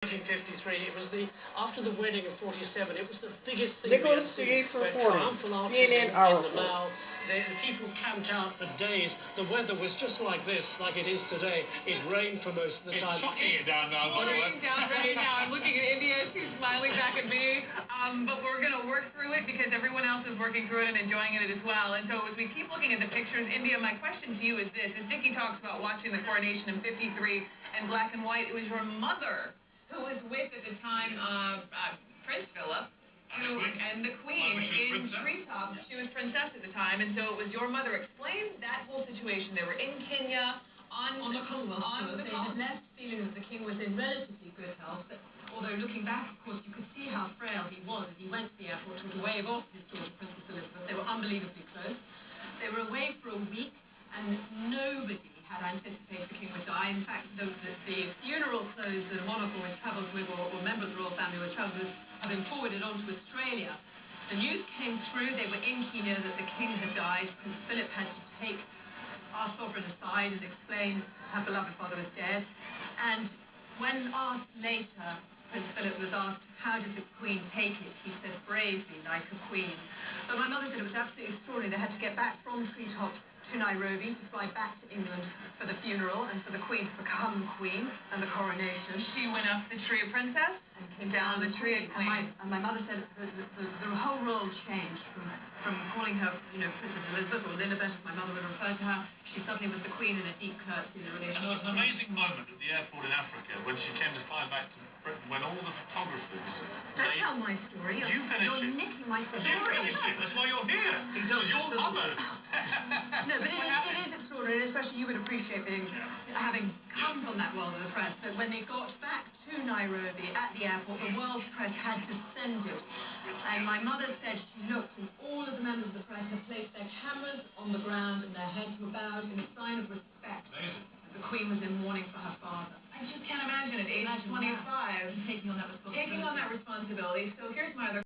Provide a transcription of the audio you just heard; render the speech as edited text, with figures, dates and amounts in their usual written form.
1953, it was after the wedding of 47, it was the biggest thing. Nicholas Pegues reporting, CNN iReporter. The people camped out for days. The weather was just like this, like it is today. It rained for most of the time. It's chucking it down now. It's pouring down right now. I'm looking at India. She's smiling back at me. But we're going to work through it because everyone else is working through it and enjoying it as well. And so as we keep looking at the pictures, India, my question to you is this. As Nikki talks about watching the coronation in '53 in black and white, it was your mother who was with, at the time, Prince Philip, and the Queen in treetops. She was princess at the time, and so it was your mother. Explain that whole situation. They were in Kenya, on the Commonwealth. They had left feeling that the king was in relatively good health, but although looking back, of course, you could see how frail he was as he went to the airport to wave off his daughter, Princess Elizabeth. They were unbelievably close. They were away for a week, and nobody had anticipated the king would die. In fact, the funeral clothes the monarch always travels with, or members of the royal family always travel with, have been forwarded on to Australia. The news came through. They were in Kenya that the king had died. Prince Philip had to take our sovereign aside and explain her beloved father was dead. And when asked later, Prince Philip was asked, how did the Queen take it? He said, bravely, like a queen. But my mother said it was absolutely extraordinary. They had to get back from treetops to Nairobi to fly back to England for the funeral and for the Queen to become Queen and the coronation. She went up the tree of princess and came down the tree of queen. And my mother said the whole world changed from calling her, Princess Elizabeth or Lilibet, as my mother would refer to her. She suddenly was the Queen in a deep curtsy in the relationship. And there was an amazing moment at the airport in Africa when she came to fly back to Britain, when all the photographers... Don't tell my story. You finish You're it. nicking my story. You finish it. That's why you're here. You're covered. No, but it is extraordinary, especially you would appreciate having come from that world of the press, that when they got back to Nairobi at the airport, the world press had descended. And my mother said she looked and all of the members of the press had placed their cameras on the ground and their heads were bowed in a sign of respect. Amazing. The Queen was in mourning for her father. I just can't imagine at age 25 taking on that responsibility. So here's my other